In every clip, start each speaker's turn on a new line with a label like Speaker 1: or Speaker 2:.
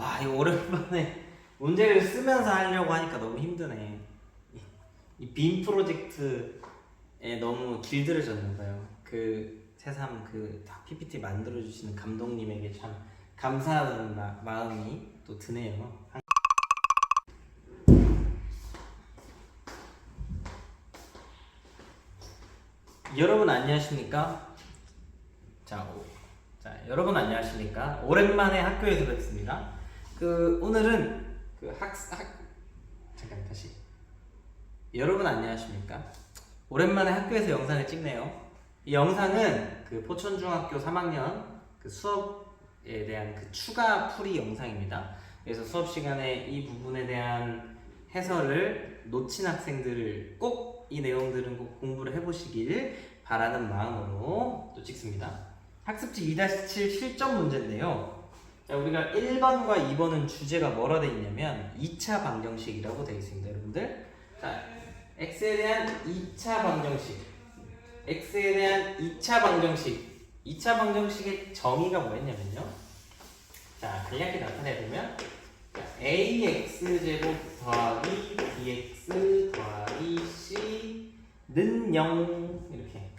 Speaker 1: 와, 이거 오랜만에 문제를 쓰면서 하려고 하니까 너무 힘드네. 이 빔 프로젝트에 너무 길들여졌나봐요. 그 새삼 다 PPT 만들어주시는 감독님에게 참 감사하다는 마음이 또 드네요. 여러분 안녕하십니까? 여러분 안녕하십니까? 오랜만에 학교에서 뵙습니다. 오늘은 잠깐 다시. 여러분 안녕하십니까? 오랜만에 학교에서 영상을 찍네요. 이 영상은 포천중학교 3학년 수업에 대한 추가 풀이 영상입니다. 그래서 수업 시간에 이 부분에 대한 해설을 놓친 학생들을 꼭 이 내용들은 꼭 공부를 해보시길 바라는 마음으로 또 찍습니다. 학습지 2-7 실전 문제인데요. 자, 우리가 1번과 2번은 주제가 뭐라 되어 있냐면 2차 방정식이라고 되어 있습니다. 여러분들, 자, x에 대한 2차 방정식, x에 대한 2차 방정식, 2차 방정식의 정의가 뭐였냐면요, 자, 간략히 나타내보면 ax 제곱 더하기 bx 더하기 c는 0 이렇게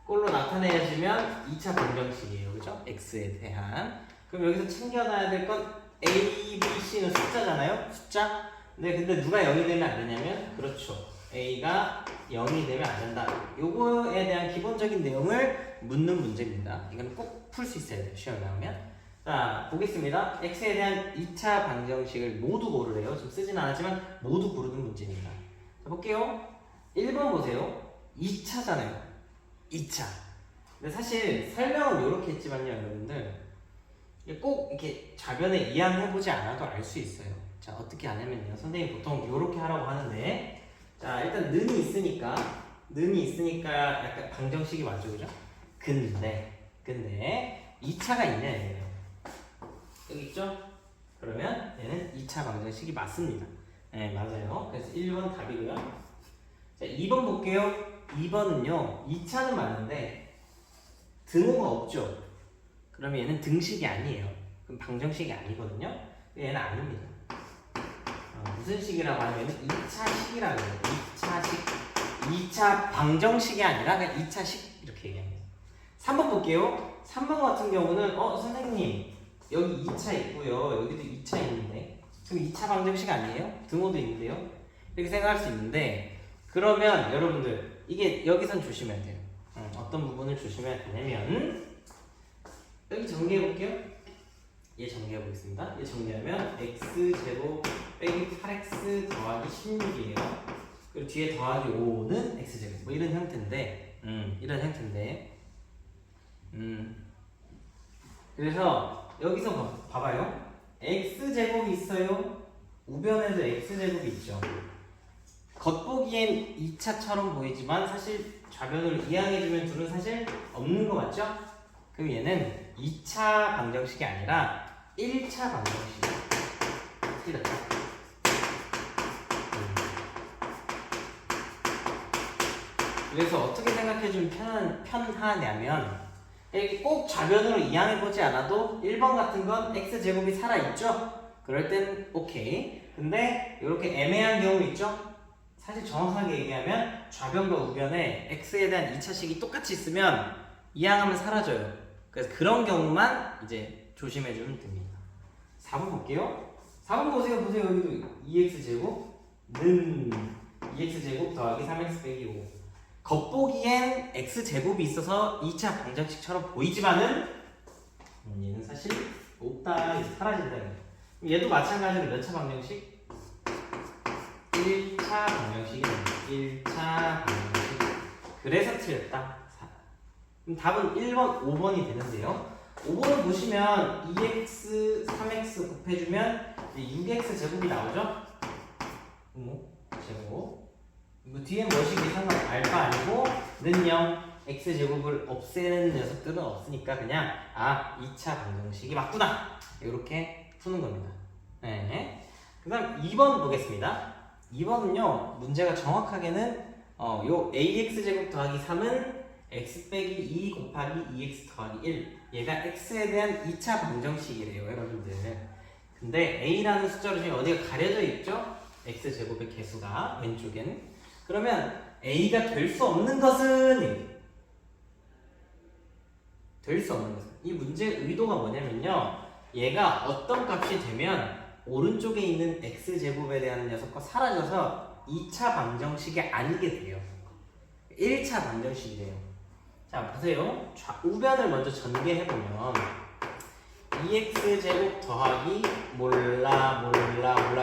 Speaker 1: 꼴로 나타내야지면 2차 방정식이에요. 그죠? x에 대한. 그럼 여기서 챙겨놔야 될 건 a, b, c는 숫자잖아요. 숫자. 근데 누가 0이 되면 안 되냐면, 그렇죠, a가 0이 되면 안 된다. 요거에 대한 기본적인 내용을 묻는 문제입니다. 이건 꼭 풀 수 있어야 돼요, 시험에 나오면. 자, 보겠습니다. x에 대한 2차 방정식을 모두 고르래요. 지금 쓰진 않았지만 모두 고르는 문제입니다. 자, 볼게요. 1번 보세요. 2차잖아요. 2차. 근데 사실 설명은 이렇게 했지만요, 여러분들, 꼭 이렇게 좌변에 이항해보지 않아도 알 수 있어요. 자, 어떻게 하냐면요, 선생님 보통 이렇게 하라고 하는데, 자, 일단 는이 있으니까 약간 방정식이 맞죠, 그죠? 근데 2차가 있냐 얘예요. 여기 있죠? 그러면 얘는 2차 방정식이 맞습니다. 네, 맞아요. 그래서 1번 답이고요. 자, 2번 볼게요. 2번은요, 2차는 맞는데 등호가 없죠? 그러면 얘는 등식이 아니에요. 그럼 방정식이 아니거든요. 얘는 아닙니다. 무슨 식이라고 하면 2차식이라고 해요. 2차식. 2차 방정식이 아니라 그냥 2차식 이렇게 얘기합니다. 3번 볼게요. 3번 같은 경우는 선생님 여기 2차 있고요, 여기도 2차 있는데 그럼 2차 방정식 아니에요? 등호도 있는데요? 이렇게 생각할 수 있는데, 그러면 여러분들 이게 여기선 조심해야 돼요. 어떤 부분을 조심해야 되냐면, 여기 정리해 볼게요. 얘 정리해 보겠습니다. 얘 정리하면 x제곱 빼기 8x 더하기 16이에요. 그리고 뒤에 더하기 5는 x제곱, 뭐 이런 형태인데, 그래서 여기서 봐봐요. x제곱이 있어요. 우변에도 x제곱이 있죠. 겉보기엔 2차처럼 보이지만 사실 좌변으로 이항해주면 둘은 사실 없는 거 맞죠? 그럼 얘는 2차 방정식이 아니라 1차 방정식이에요. 틀렸죠? 그래서 어떻게 생각해주면 편하냐면, 이렇게 꼭 좌변으로 이항해보지 않아도 1번 같은 건 x제곱이 살아있죠? 그럴 땐 오케이. 근데 이렇게 애매한 경우 있죠? 사실 정확하게 얘기하면 좌변과 우변에 x에 대한 2차식이 똑같이 있으면 이항하면 사라져요. 그래서 그런 경우만 이제 조심해주면 됩니다. 4번 볼게요. 4번 보세요. 여기도 2x제곱는 2x제곱 더하기 3x 빼기 5. 겉보기엔 x제곱이 있어서 2차 방정식처럼 보이지만은 얘는 사실 없다, 사라진다. 얘도 마찬가지로 몇 차 방정식? 1차 방정식이랍니다. 1차 방정식. 그래서 틀렸다. 그럼 답은 1번, 5번이 되는데요. 5번을 보시면 2x, 3x 곱해주면 6x 제곱이 나오죠? 제곱. 이거 뒤에 무엇이 계산하면 알바 아니고 는 0, x제곱을 없애는 녀석들은 없으니까 그냥 2차 방정식이 맞구나, 이렇게 푸는 겁니다. 네. 그 다음 2번 보겠습니다. 2번은요, 문제가 정확하게는 요 ax제곱 더하기 3은 x 빼기 2 곱하기 2x 더하기 1, 얘가 x에 대한 2차 방정식이래요, 여러분들. 근데 a라는 숫자로 지금 어디가 가려져 있죠? x제곱의 개수가 왼쪽엔. 그러면 a가 될 수 없는 것은 될 수 없는 것은 이 문제의 의도가 뭐냐면요. 얘가 어떤 값이 되면 오른쪽에 있는 x제곱에 대한 녀석과 사라져서 2차 방정식이 아니게 돼요. 1차 방정식이 돼요. 자 보세요. 우변을 먼저 전개해보면 2x제곱 더하기 몰라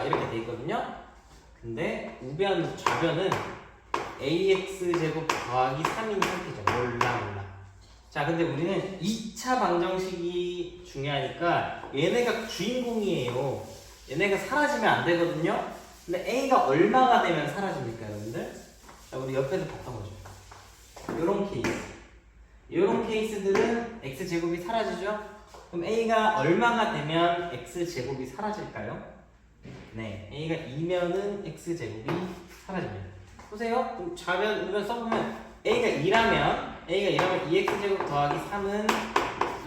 Speaker 1: 이렇게 돼 있거든요. 근데 좌변은 ax제곱 더하기 3인 상태죠. 몰라. 자 근데 우리는 2차 방정식이 중요하니까 얘네가 주인공이에요. 얘네가 사라지면 안 되거든요. 근데 a가 얼마가 되면 사라집니까 여러분들? 자 우리 옆에서 봤던 거죠. 요런 케이스들은 x제곱이 사라지죠? 그럼 a가 얼마가 되면 x제곱이 사라질까요? 네, a가 2면은 x제곱이 사라집니다. 보세요. 그럼 좌변, 우변 써보면 a가 2라면 2x제곱 더하기 3은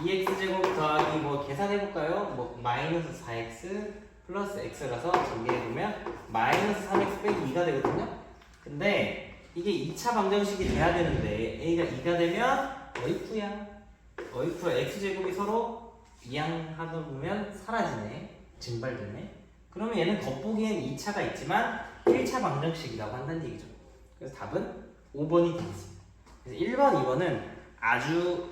Speaker 1: 2x제곱 더하기 뭐 계산해볼까요? 뭐 마이너스 4x 플러스 x라서 전개해보면 마이너스 3x 빼기 2가 되거든요? 근데 이게 2차 방정식이 돼야 되는데 a가 2가 되면 어이쿠야 x제곱이 서로 이항하다 보면 사라지네. 증발되네. 그러면 얘는 겉보기엔 2차가 있지만 1차 방정식이라고 한다는 얘기죠. 그래서 답은 5번이 되겠습니다. 그래서 1번, 2번은 아주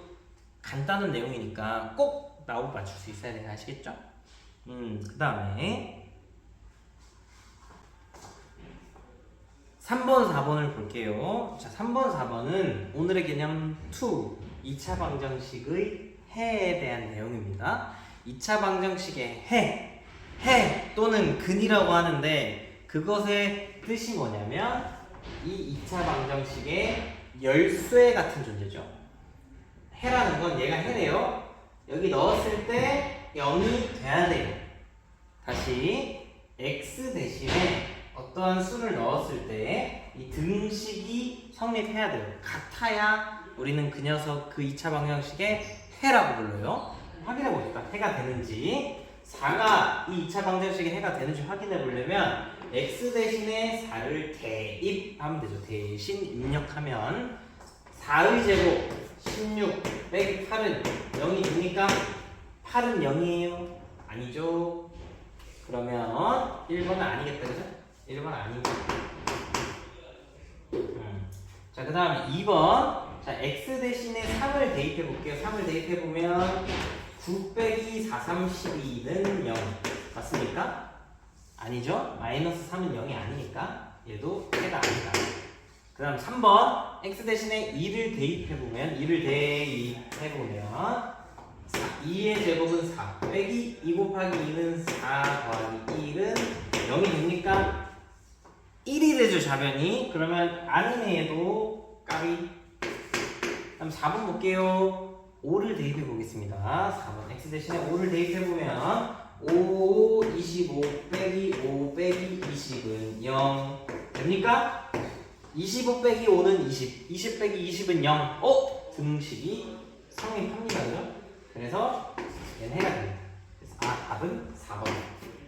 Speaker 1: 간단한 내용이니까 꼭 나오고 맞출 수 있어야 되는 거 아시겠죠? 그 다음에 3번, 4번을 볼게요. 자, 3번, 4번은 오늘의 개념 2, 2차 방정식의 해에 대한 내용입니다. 2차 방정식의 해 또는 근이라고 하는데 그것의 뜻이 뭐냐면 이 2차 방정식의 열쇠 같은 존재죠. 해라는 건 얘가 해래요. 여기 넣었을 때 0이 돼야 돼요. 다시 x 대신에 어떠한 수를 넣었을 때 이 등식이 성립해야 돼요. 같아야 우리는 그 녀석 그 2차 방정식의 해라고 불러요. 확인해 보니까 해가 되는지 4가 이 2차 방정식의 해가 되는지 확인해 보려면 x 대신에 4를 대입하면 되죠. 대신 입력하면 4의 제곱 16 빼기 8은 0이 됩니까? 8은 0이에요? 아니죠. 그러면 1번은 아니겠다 그죠? 1번 아니고 자 그 다음에 2번 자 x 대신에 3을 대입해 볼게요. 3을 대입해 보면 9 빼기 4, 32는 0 맞습니까? 아니죠? 마이너스 3은 0이 아니니까 얘도 해가 아니다. 그 다음 3번 x 대신에 2를 대입해보면 2의 제곱은 4 빼기 2 곱하기 2는 4 더하기 1은 0이 됩니까? 1이 되죠 좌변이. 그러면 아니네 얘도 까비. 그럼 4번 볼게요. 5를 대입해 보겠습니다. 4번 x 대신에 5를 대입해 보면 5, 25 빼기 5 빼기 20은 0 됩니까? 25 빼기 5는 20, 20 빼기 20은 0. 등식이 성립합니다. 그죠? 그래서 얘는 해가 됩니다. 그래서 답은 4번.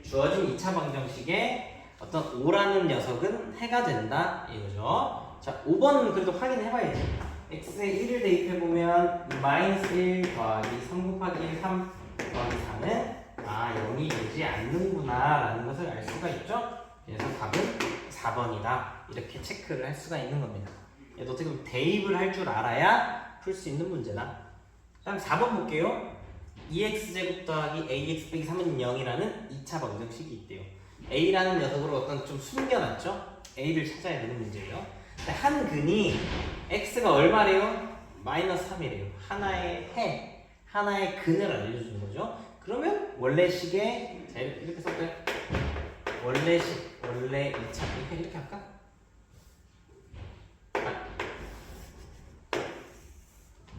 Speaker 1: 주어진 2차 방정식에 어떤 5라는 녀석은 해가 된다 이거죠. 자 5번은 그래도 확인해 봐야지. x에 1을 대입해보면 마이너스 1 더하기 3 곱하기 1 3 더하기 4는 0이 되지 않는구나 라는 것을 알 수가 있죠. 그래서 답은 4번이다 이렇게 체크를 할 수가 있는 겁니다. 얘도 어떻게 보면 대입을 할 줄 알아야 풀 수 있는 문제다. 다음 4번 볼게요. 2x제곱 더하기 ax 빼기 3은 0이라는 2차 방정식이 있대요. a라는 녀석으로 어떤 좀 숨겨놨죠. a를 찾아야 되는 문제예요. 한 근이 x가 얼마래요? 마이너스 3이래요. 하나의 근을 알려주는 거죠. 그러면 원래식에 자 이렇게 써볼까요? 원래 2차 이렇게 할까?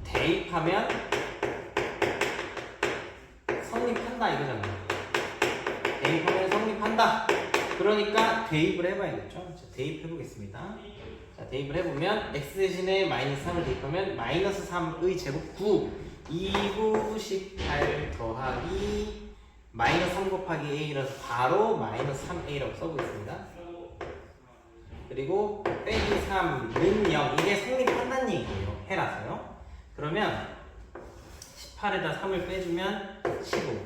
Speaker 1: 대입하면 성립한다 이거잖아요. 대입하면 성립한다. 그러니까 대입을 해봐야겠죠. 자, 대입해보겠습니다. 자, 대입을 해보면 x 대신에 마이너스 3을 대입하면 마이너스 3의 제곱 9 2, 9, 18 더하기 마이너스 3 곱하기 a라서 바로 마이너스 3a라고 써보겠습니다. 그리고 빼기 3는 0. 이게 성립한다는 얘기예요. 해라서요. 그러면 18에다 3을 빼주면 15.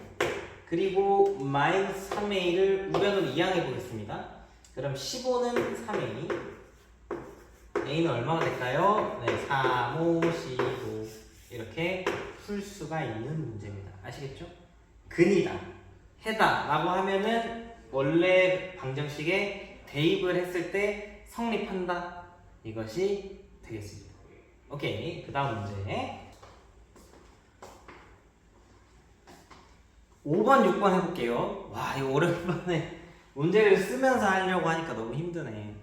Speaker 1: 그리고 마이너스 3a를 우변으로 이항해 보겠습니다. 그럼 15는 3a. a는 얼마가 될까요? 네, 3, 5, 15. 이렇게 풀 수가 있는 문제입니다. 아시겠죠? 근이다, 해다 라고 하면은 원래 방정식에 대입을 했을 때 성립한다. 이것이 되겠습니다. 오케이. 그 다음 문제 5번, 6번 해볼게요. 와, 이거 오랜만에 문제를 쓰면서 하려고 하니까 너무 힘드네.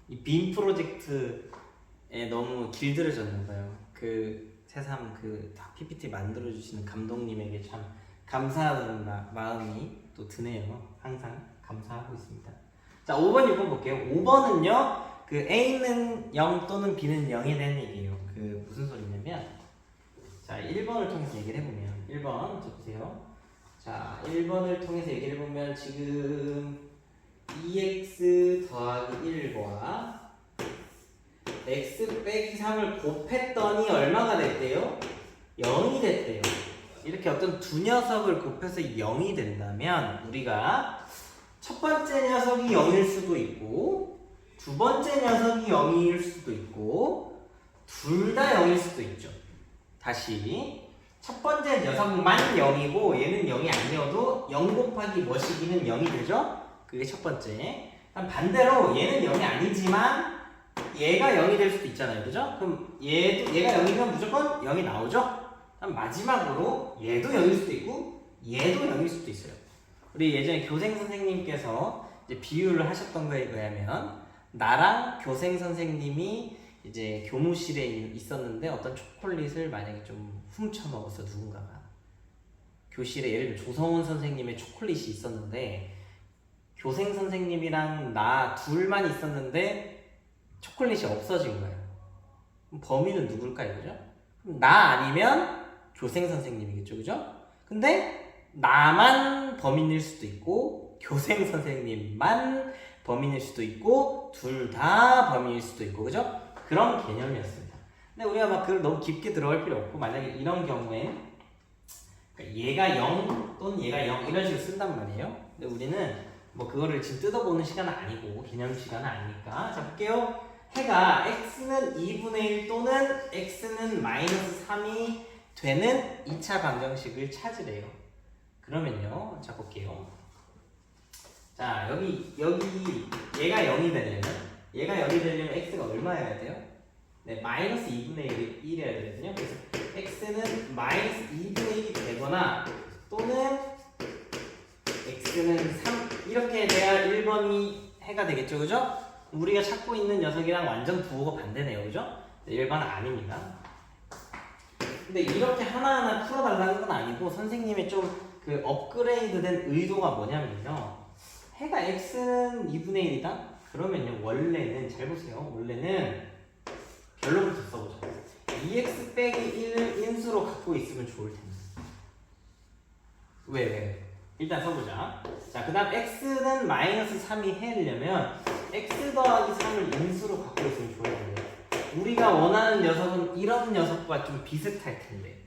Speaker 1: 이 빔 프로젝트에 너무 길들여졌나봐요. 그 새삼 그 PPT 만들어주시는 감독님에게 참 감사하는 마음이 또 드네요. 항상 감사하고 있습니다. 자, 5번, 6번 볼게요. 5번은요, 그 A는 0 또는 B는 0이 되는 얘기예요. 그 무슨 소리냐면, 자, 1번을 통해서 얘기를 해보면, 1번 적으세요. 자, 1번을 통해서 얘기를 해보면 지금 2x 더하기 1과 x 빼기 3을 곱했더니 얼마가 됐대요? 0이 됐대요. 이렇게 어떤 두 녀석을 곱해서 0이 된다면 우리가 첫 번째 녀석이 0일 수도 있고 두 번째 녀석이 0일 수도 있고 둘 다 0일 수도 있죠. 다시 첫 번째 녀석만 0이고 얘는 0이 아니어도 0 곱하기 뭐시기는 0이 되죠? 그게 첫 번째. 반대로 얘는 0이 아니지만 얘가 0이 될 수도 있잖아요. 그죠? 그럼 얘가 0이면 무조건 0이 나오죠? 마지막으로 얘도 0일 수도 있고 얘도 0일 수도 있어요. 우리 예전에 교생 선생님께서 이제 비유를 하셨던 거에 의하면 나랑 교생 선생님이 이제 교무실에 있었는데 어떤 초콜릿을 만약에 좀 훔쳐 먹었어, 누군가가. 교실에 예를 들어 조성훈 선생님의 초콜릿이 있었는데 교생 선생님이랑 나 둘만 있었는데 초콜릿이 없어진 거예요. 그럼 범인은 누굴까요? 그죠? 그럼 나 아니면 교생 선생님이겠죠. 그죠? 근데 나만 범인일 수도 있고 교생 선생님만 범인일 수도 있고 둘 다 범인일 수도 있고, 그죠? 그런 개념이었습니다. 근데 우리가 막 그걸 너무 깊게 들어갈 필요 없고, 만약에 이런 경우에 얘가 0 또는 얘가 0 이런 식으로 쓴단 말이에요. 근데 우리는 뭐 그거를 지금 뜯어보는 시간은 아니고 개념 시간은 아니니까. 자, 볼게요. 해가 x는 2분의 1 또는 x는 마이너스 3이 되는 2차 방정식을 찾으래요. 그러면요, 자 볼게요. 자, 여기 얘가 0이 되려면 x가 얼마여야 돼요? 네, 마이너스 2분의 1이어야 되거든요. 그래서 x는 마이너스 2분의 1이 되거나 또는 x는 3 이렇게 돼야 1번이 해가 되겠죠. 그죠? 우리가 찾고 있는 녀석이랑 완전 부호가 반대네요. 그죠? 1번은 아닙니다. 근데 이렇게 하나하나 풀어달라는 건 아니고 선생님의 좀 그 업그레이드된 의도가 뭐냐면요. 해가 x는 2분의 1이다? 그러면요. 원래는 잘 보세요. 원래는 결론부터 써보자. 2x 빼기 1을 인수로 갖고 있으면 좋을 텐데. 왜? 일단 써보자. 자, 그 다음 x는 마이너스 3이 해려면 x 더하기 3을 인수로 갖고 있으면 좋을 텐데. 우리가 원하는 녀석은 이런 녀석과 좀 비슷할 텐데.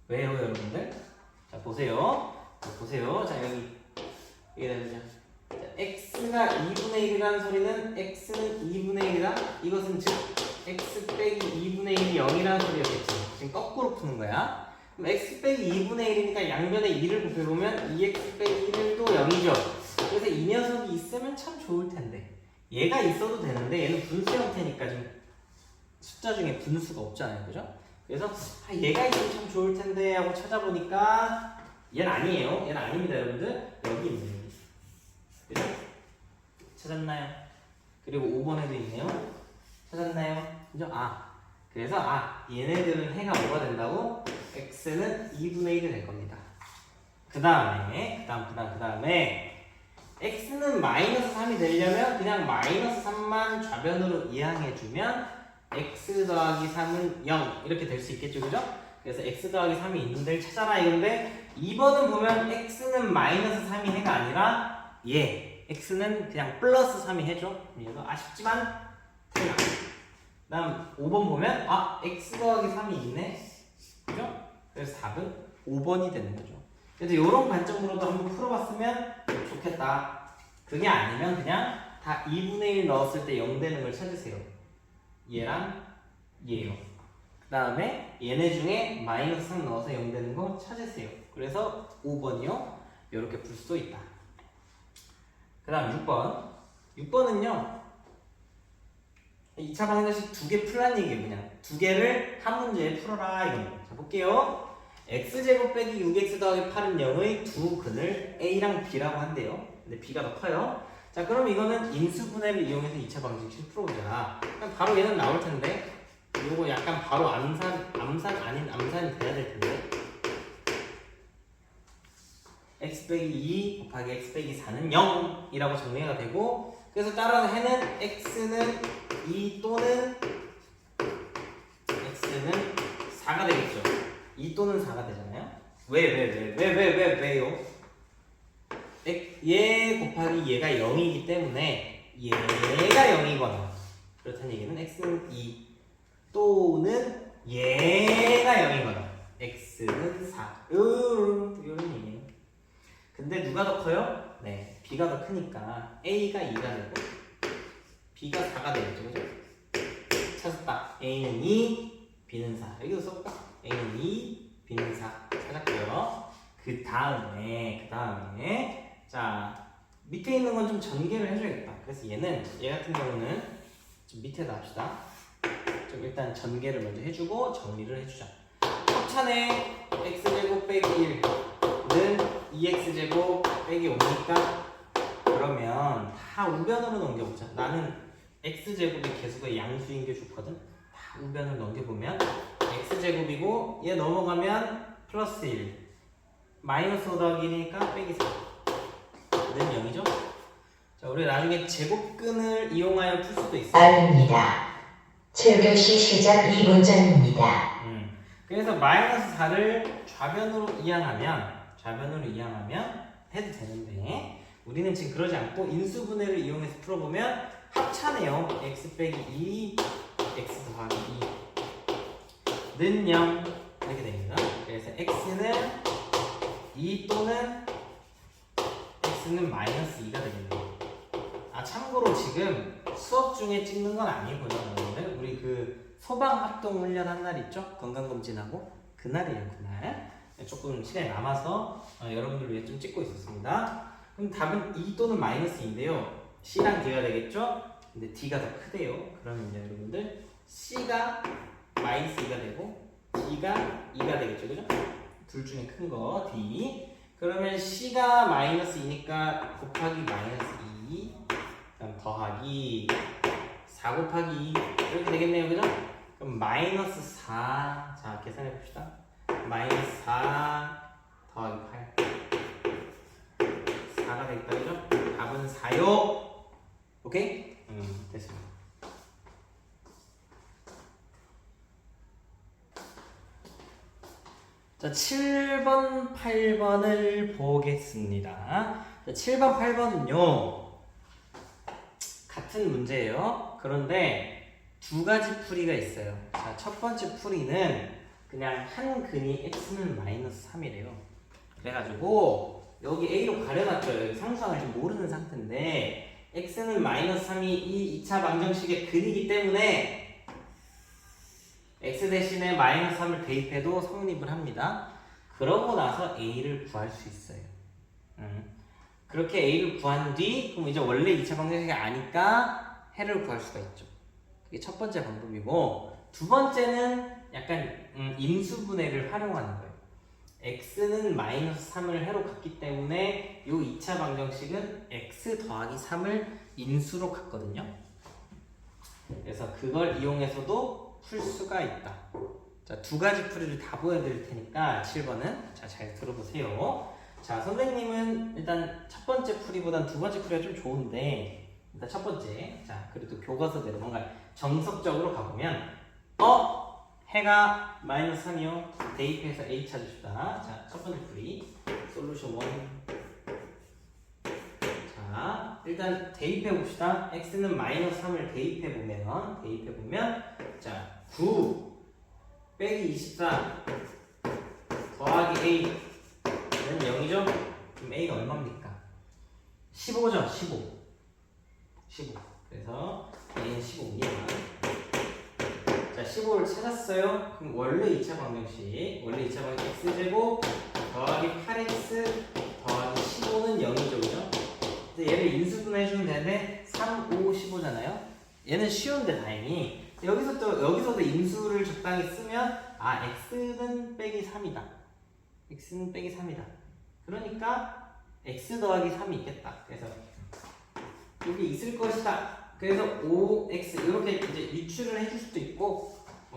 Speaker 1: 왜요, 여러분들? 자, 보세요. 자, 여기 되죠. x가 2분의 1이라는 소리는 x는 2분의 1이다? 이것은 즉 x 빼기 2분의 1이 0이라는 소리였겠지. 지금 거꾸로 푸는 거야. 그럼 x 빼기 2분의 1이니까 양변에 2를 곱해보면 2x 빼기 1도 0이죠. 그래서 이 녀석이 있으면 참 좋을 텐데. 얘가 있어도 되는데 얘는 분수 형태니까 좀 숫자 중에 분수가 없잖아요. 그죠? 그래서 얘가 있으면 참 좋을 텐데 하고 찾아보니까 얘는 아니에요. 얘는 아닙니다, 여러분들. 여기 있네요. 그죠? 찾았나요? 그리고 5번에도 있네요. 찾았나요? 그죠? 그래서 얘네들은 해가 뭐가 된다고? x는 2분의 1이 될 겁니다. 그 다음에 x는 마이너스 3이 되려면 그냥 마이너스 3만 좌변으로 이항해주면 x 더하기 3은 0 이렇게 될 수 있겠죠. 그죠? 그래서 x 더하기 3이 있는 데를 찾아라 이건데 2번은 보면 x는 마이너스 3이 해가 아니라 x는 그냥 플러스 3이 해죠. 얘도 아쉽지만 틀려. 다음 5번 보면 x 더하기 3이 있네. 그죠? 그래서 답은 5번이 되는 거죠. 그래서 이런 관점으로도 한번 풀어봤으면 좋겠다. 그게 아니면 그냥 다 2분의 1 넣었을 때 0 되는 걸 찾으세요. 얘랑 얘요. 그 다음에 얘네 중에 마이너스 3 넣어서 0 되는 거 찾으세요. 그래서 5번이요. 이렇게 풀 수도 있다. 그 다음 6번. 6번은요. 2차 방정식 2개 풀란 얘기예요. 그냥 2개를 한 문제에 풀어라 이겁니다. 자 볼게요. x제곱 빼기 6x 더하기 8은 0의 두 근을 a랑 b라고 한대요. 근데 b가 더 커요. 자 그럼 이거는 인수분해를 이용해서 2차 방정식 풀어보자. 그럼 바로 얘는 나올 텐데 요거 약간 바로 암산 아닌 암산이 돼야 될 텐데 x 빼기 2 곱하기 x 빼기 4는 0이라고 정리가 되고 그래서 따라서 해는 x는 2 또는 x는 4가 되겠죠. 2 또는 4가 되잖아요. 왜요? 얘 곱하기 얘가 0이기 때문에 얘가 0이거나 그렇다는 얘기는 x는 2 또는 얘가 0이거나 x는 4 이런 얘기예요. 근데 누가 더 커요? 네, b가 더 크니까 a가 2가 되고 b가 4가 되겠죠. 그죠? 찾았다. a는 2, b는 4. 여기도 써볼까? a는 2, b는 4 찾았고요. 그 다음에 자 밑에 있는 건 좀 전개를 해줘야겠다. 그래서 얘 같은 경우는 좀 밑에다 합시다. 좀 일단 전개를 먼저 해주고 정리를 해주자. 합찬에 x제곱 빼기 1는 2x제곱 빼기 5니까 그러면 다 우변으로 넘겨보자. 나는 x제곱이 개수가 양수인 게 좋거든. 다 우변을 넘겨보면 x제곱이고 얘 넘어가면 플러스 1 마이너스 5 더하기 1이니까 빼기 4는 0이죠. 자 우리 나중에 제곱근을 이용하여 풀 수도 있어요.
Speaker 2: 아닙니다. 최교시 시작 2분 전입니다.
Speaker 1: 그래서 마이너스 4를 좌변으로 이항하면 해도 되는데 우리는 지금 그러지 않고 인수분해를 이용해서 풀어보면 합차네요. x 빼기 2 x 더하기 2는 0 이렇게 됩니다. 그래서 x는 2 또는 x는 마이너스 2가 되겠네요. 참고로 지금 수업 중에 찍는 건 아니고요. 여러분들 우리 그 소방합동 훈련 한 날 있죠? 건강검진하고 그날이에요. 그날 조금 시간이 남아서 여러분들 위해 좀 찍고 있었습니다. 그럼 답은 2 또는 마이너스 2인데요. C랑 D가 되겠죠? 근데 D가 더 크대요. 그러면 이제 여러분들 C가 마이너스 2가 되고 D가 2가 되겠죠. 그죠? 둘 중에 큰 거 D. 그러면 C가 마이너스 2니까 곱하기 마이너스 2 그다음 더하기 4 곱하기 2 이렇게 되겠네요. 그죠? 그럼 마이너스 4 자 계산해 봅시다. 마이너스 4 더하기 8 4가 되겠다. 그죠? 답은 4요. 오케이? 됐습니다. 자 7번 8번을 보겠습니다. 자, 7번 8번은요 같은 문제예요. 그런데 두 가지 풀이가 있어요. 자, 첫 번째 풀이는 그냥 한 근이 x는 마이너스 3이래요. 그래가지고 여기 a로 가려놨죠. 여기 상수항을 좀 모르는 상태인데 x는 마이너스 3이 이 2차 방정식의 근이기 때문에 x 대신에 마이너스 3을 대입해도 성립을 합니다. 그러고 나서 a를 구할 수 있어요. 그렇게 a를 구한 뒤 그럼 이제 원래 2차 방정식이 아니까 해를 구할 수가 있죠. 그게 첫 번째 방법이고 두 번째는 약간 인수분해를 활용하는 거예요. x는 마이너스 3을 해로 갔기 때문에 이 2차 방정식은 x 더하기 3을 인수로 갔거든요. 그래서 그걸 이용해서도 풀 수가 있다. 자, 두 가지 풀이를 다 보여드릴 테니까 7번은 자, 잘 들어보세요. 자, 선생님은 일단 첫 번째 풀이보단 두 번째 풀이가 좀 좋은데 일단 첫 번째 자 그래도 교과서대로 뭔가 정석적으로 가보면 해가 마이너스 3이요. 대입해서 A 찾읍시다. 자, 첫 번째 풀이 솔루션 1. 자, 일단 대입해 봅시다. x는 마이너스 3을 대입해 보면 자, 9 빼기 24 더하기 a는 0이죠? 그럼 a가 얼마입니까? 15죠? 15. 그래서 a는 15입니다. 자, 15를 찾았어요. 그럼 원래 2차 방정식 x제곱 더하기 8x 더하기 15는 0이죠, 그죠? 근데 얘를 인수분해 해주면 되는데 3, 5, 15잖아요. 얘는 쉬운데 다행히 여기서도 인수를 적당히 쓰면 x는 빼기 3이다. x는 빼기 3이다. 그러니까 x 더하기 3이 있겠다. 그래서 여기 있을 것이다. 그래서 5x 이렇게 이제 유추를 해줄 수도 있고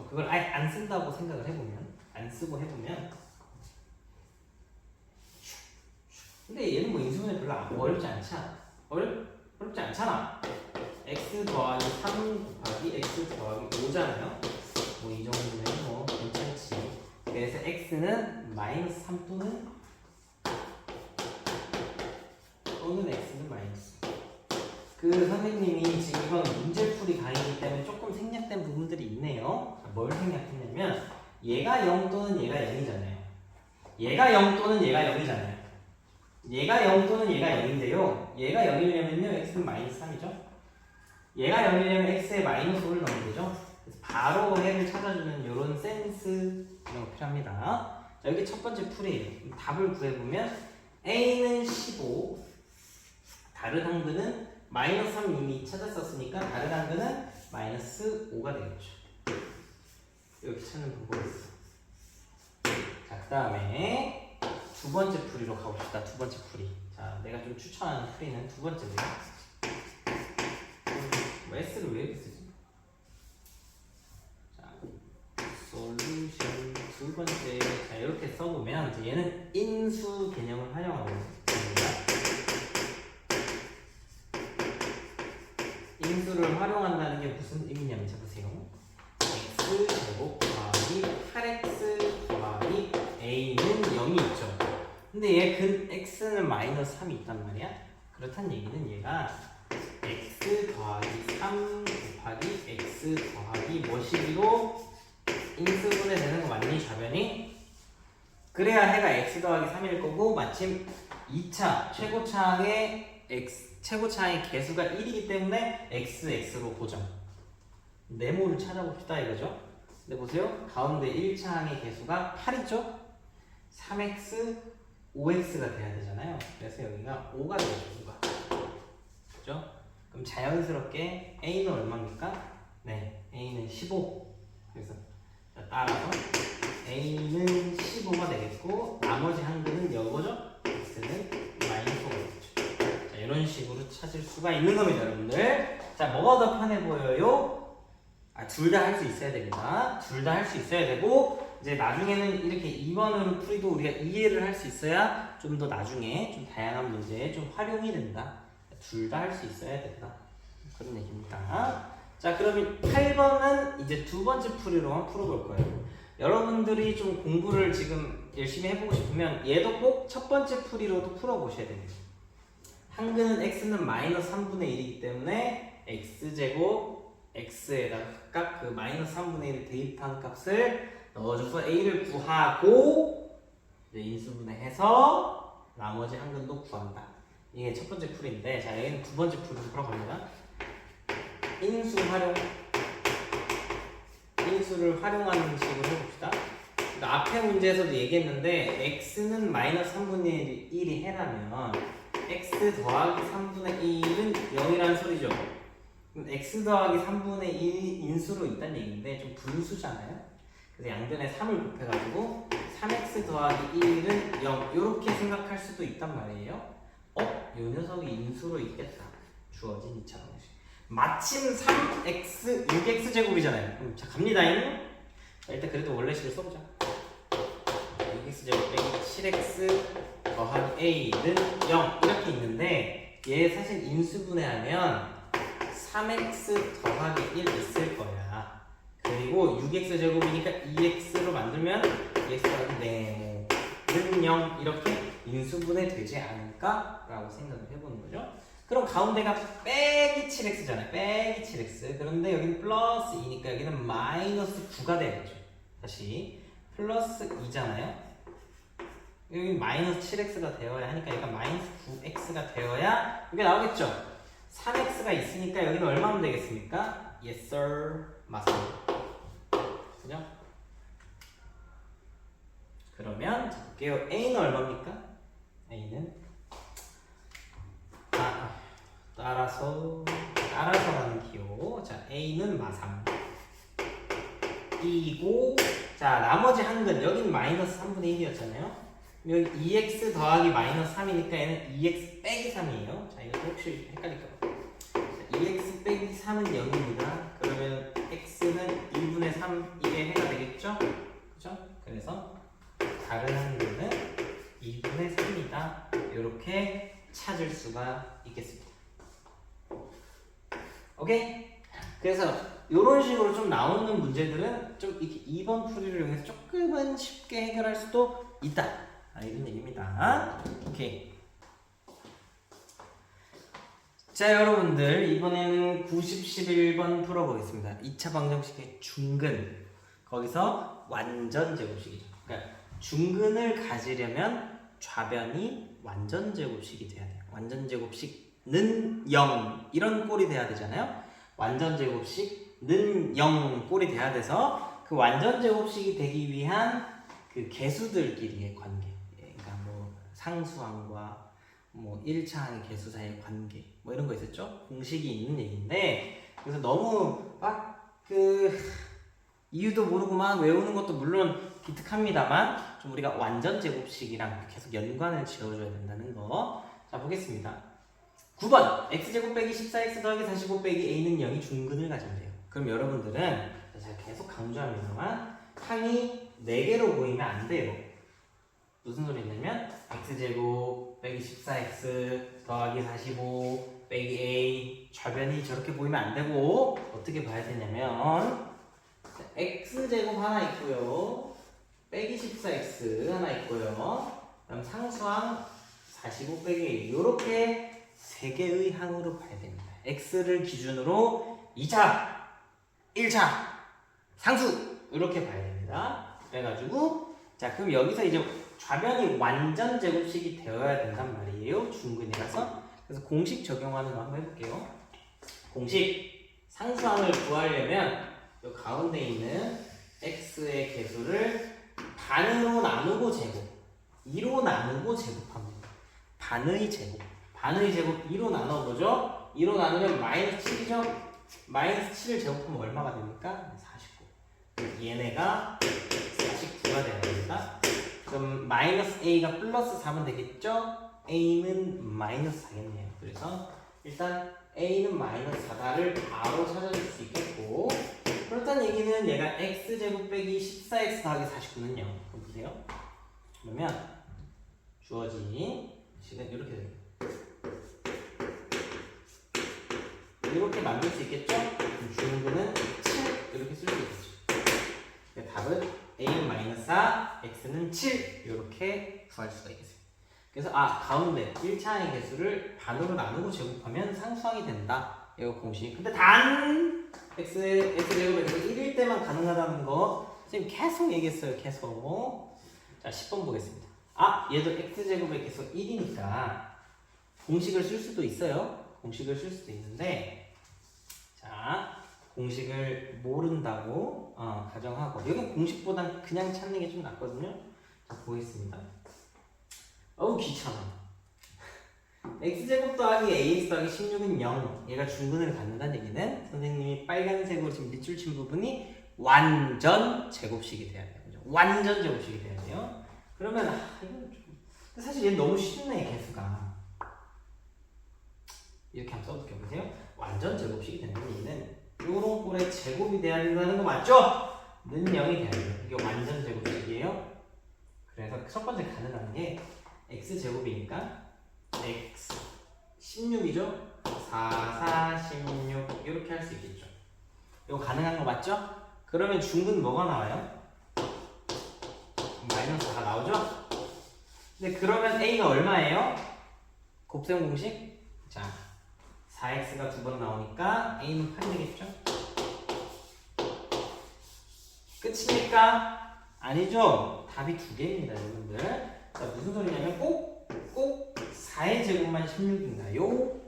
Speaker 1: 그걸 아예 안 쓴다고 생각을 해보면 안 쓰고 해보면 근데 얘는 뭐 인수분해 별로 어렵지 않잖아. 어렵지 않잖아. x 더하기 3 곱하기 x 더하기 5잖아요. 뭐 이 정도면 뭐 괜찮지. 그래서 x는 마이너스 3 또는 x는 마이너스. 그 선생님이 지금 이건 문제풀이 강의이기 때문에 조금 생략된 부분들이 있네요. 뭘 생략했냐면 얘가 0 또는 얘가 0이잖아요. 얘가 0 또는 얘가 0이잖아요. 얘가 0 또는 얘가 0인데요. 얘가 0이려면요 x는 마이너스 3이죠. 얘가 0이려면 x에 마이너스 5를 넣으면 되죠. 그래서 바로 해를 찾아주는 이런 센스 이런 거 필요합니다. 자, 여기 첫 번째 풀이에요. 답을 구해보면 a는 15 다른 항근은 마이너스 3 이미 찾았었으니까 다른 항근은 마이너스 5가 되겠죠. 이렇게 찾는 방법이 있어. 자, 그 다음에 두 번째 풀이로 가봅시다. 두 번째 풀이. 자, 내가 좀 추천하는 풀이는 두 번째고요. S를 왜 이렇게 쓰지? 자, 솔루션 두 번째. 자, 이렇게 써보면 이제 얘는 인수 개념을 활용하고 있습니다. 인수를 활용한다는 게 무슨 의미냐면 자 보세요. x제곱 더하기 8x 더하기 a는 0이 있죠. 근데 얘 근 x는 마이너스 3이 있단 말이야. 그렇다는 얘기는 얘가 x 더하기 3 곱하기 x 더하기 뭐시기로 인수분해 되는 거 맞니? 좌변이? 그래야 해가 x 더하기 3일 거고 마침 2차 최고차의 개수가 1이기 때문에 x로 고정. 네모를 찾아봅시다 이거죠. 근데 보세요. 가운데 1차항의 개수가 8이죠. 3x, 5x가 돼야 되잖아요. 그래서 여기가 5가 되죠. 5가. 그죠? 그럼 자연스럽게 a는 얼마입니까? 네, a는 15. 그래서 따라서 a는 15가 되겠고 나머지 항근은 이거죠? x는 마이너스 5가 되겠죠. 자, 이런 식으로 찾을 수가 있는 겁니다, 여러분들. 자, 뭐가 더 편해 보여요? 둘 다 할 수 있어야 됩니다. 둘 다 할 수 있어야 되고 이제 나중에는 이렇게 2번으로 풀이도 우리가 이해를 할 수 있어야 좀 더 나중에 좀 다양한 문제에 좀 활용이 된다. 둘 다 할 수 있어야 된다. 그런 얘기입니다. 자, 그러면 8번은 이제 두 번째 풀이로만 풀어볼 거예요. 여러분들이 좀 공부를 지금 열심히 해보고 싶으면 얘도 꼭 첫 번째 풀이로도 풀어보셔야 됩니다. 항근은 x는 마이너스 3분의 1이기 때문에 x제곱 x에다가 각각 그 마이너스 3분의 1을 대입한 값을 넣어줘서 a를 구하고 이제 인수분해해서 나머지 항근도 구한다. 이게 첫 번째 풀인데 자 여기는 두 번째 풀로 풀어갑니다. 인수를 활용하는 식으로 해봅시다. 그러니까 앞에 문제에서도 얘기했는데 x는 마이너스 3분의 1이 해라면 x 더하기 3분의 1은 0이라는 소리죠. 그럼 x 더하기 3분의 1이 인수로 있다는 얘기인데 좀 분수잖아요. 그래서 양변에 3을 곱해가지고 3x 더하기 1은 0 이렇게 생각할 수도 있단 말이에요. 이 녀석이 인수로 있겠다. 주어진 2차 방식. 마침 3x 6x 제곱이잖아요. 자 갑니다잉. 자, 일단 그래도 원래식을 써보자. 6x 제곱 빼기 7x 더하기 a는 0 이렇게 있는데 얘 사실 인수분해하면 3x 더하기 1 있을 거야. 그리고 6x 제곱이니까 2x로 만들면 2x가 네모는 0 이렇게 인수분해 되지 않을까? 라고 생각을 해보는 거죠. 그럼 가운데가 빼기 7x잖아요. 빼기 7x. 그런데 여기는 플러스 2니까 여기는 마이너스 9가 되겠죠. 다시 플러스 2잖아요. 여기 마이너스 7x가 되어야 하니까 얘가 마이너스 9x가 되어야 이게 나오겠죠. 3x가 있으니까 여기는 얼마면 되겠습니까? Yes sir. 맞습니다. 그죠? 그러면 자, 볼게요. A는 얼마입니까? A는 따라서 가는 기호. 자, A는 마삼 이고, 자 나머지 한근 여기는 마이너스 3분의 1이었잖아요. 여기 2x 더하기 마이너스 3이니까 얘는 2x 빼기 3이에요. 자, 이거 혹시 헷갈릴까봐. 2x 빼기 3은 0입니다. 그러면 x는 1분의 3 이게 해가 되겠죠? 그죠? 그래서 다른 한근은 2분의 3이다. 이렇게 찾을 수가 있겠습니다. 오케이? 그래서 이런 식으로 좀 나오는 문제들은 좀 이렇게 2번 풀이를 이용해서 조금은 쉽게 해결할 수도 있다. 이런 얘기입니다. 오케이. 자, 여러분들 이번에는 90, 11번 풀어보겠습니다. 2차 방정식의 중근. 거기서 완전 제곱식이죠. 그러니까 중근을 가지려면 좌변이 완전 제곱식이 돼야 돼요. 완전 제곱식는 0 이런 꼴이 돼야 되잖아요. 완전 제곱식는 0 꼴이 돼야 돼서 그 완전 제곱식이 되기 위한 그 개수들끼리의 관계. 그러니까 뭐 상수항과 뭐 1차항의 개수 사이의 관계 뭐 이런 거 있었죠? 공식이 있는 얘기인데 그래서 너무 막 그 이유도 모르고 막 외우는 것도 물론 기특합니다만 좀 우리가 완전 제곱식이랑 계속 연관을 지어줘야 된다는 거. 자, 보겠습니다. 9번 x제곱 빼기 14x 더하기 45 빼기 a는 0이 중근을 가지면 돼요. 그럼 여러분들은 제가 계속 강조합니다만 항이 4개로 보이면 안 돼요. 무슨 소리냐면 x제곱 빼기 14x 더하기 45 빼기 a 좌변이 저렇게 보이면 안 되고 어떻게 봐야 되냐면 x제곱 하나 있고요. 빼기 14x 하나 있고요. 그다음 상수항 45 빼기 a 이렇게 3개의 항으로 봐야 됩니다. x를 기준으로 2차, 1차, 상수 이렇게 봐야 됩니다. 그래가지고 자 그럼 여기서 이제 좌변이 완전 제곱식이 되어야 된단 말이에요. 중근이라서. 그래서 공식 적용하는 거 한번 해볼게요. 공식 상수항을 구하려면 이 가운데 있는 x의 개수를 반으로 나누고 제곱 2로 나누고 제곱합니다. 반의 제곱 2로 나눠보죠. 2로 나누면 마이너스 7이죠. 마이너스 7을 제곱하면 얼마가 됩니까? 49. 얘네가 49가 돼야 됩니다. 그럼 마이너스 a가 플러스 4면 되겠죠? a는 마이너스 4겠네요. 그래서 일단 a는 마이너스 4다를 바로 찾아줄 수 있겠고, 그렇다는 얘기는 얘가 x제곱 빼기 14x 더하기 49는 0. 그럼 보세요. 그러면 주어진 식은 이렇게 돼요. 이렇게 만들 수 있겠죠? 중근은 7 이렇게 쓸 수 있겠죠. 답은 a는 마이너스 4, x는 7 이렇게 구할 수가 있겠습니다. 그래서 가운데 1차항의 개수를 반으로 나누고 제곱하면 상수항이 된다. 이거 공식. 근데 단 x제곱에서 1일 때만 가능하다는 거 선생님 계속 얘기했어요. 계속. 자, 10번 보겠습니다. 얘도 x제곱의 개수 1이니까 공식을 쓸 수도 있어요. 공식을 쓸 수도 있는데, 자, 공식을 모른다고 가정하고, 여기 공식보단 그냥 찾는 게 좀 낫거든요. 자, 보겠습니다. 귀찮아. x제곱 더하기 ax 더하기 16은 0. 얘가 중근을 갖는다는 얘기는 선생님이 빨간색으로 지금 밑줄 친 부분이 완전 제곱식이 돼야 돼요. 그죠? 완전 제곱식이 돼야 돼요. 그러면 이건 좀, 사실 얘는 너무 쉽네, 개수가. 이렇게 한번 써볼게요. 보세요. 완전 제곱식이 되는 얘는 요런 꼴의 제곱이 돼야 된다는 거 맞죠? 는 0이 돼야 돼요. 이게 완전 제곱식이에요. 그래서 첫 번째 가능한 게 x제곱이니까 x 16이죠? 4, 4, 16 이렇게 할 수 있겠죠. 이거 가능한 거 맞죠? 그러면 중근 뭐가 나와요? 마이너스 4 나오죠? 근데 그러면 A가 얼마예요? 곱셈 공식? 자, 4x가 두 번 나오니까 A는 8이 되겠죠? 끝입니까? 아니죠? 답이 두 개입니다, 여러분들. 자, 무슨 소리냐면 꼭 4의 제곱만 16인가요?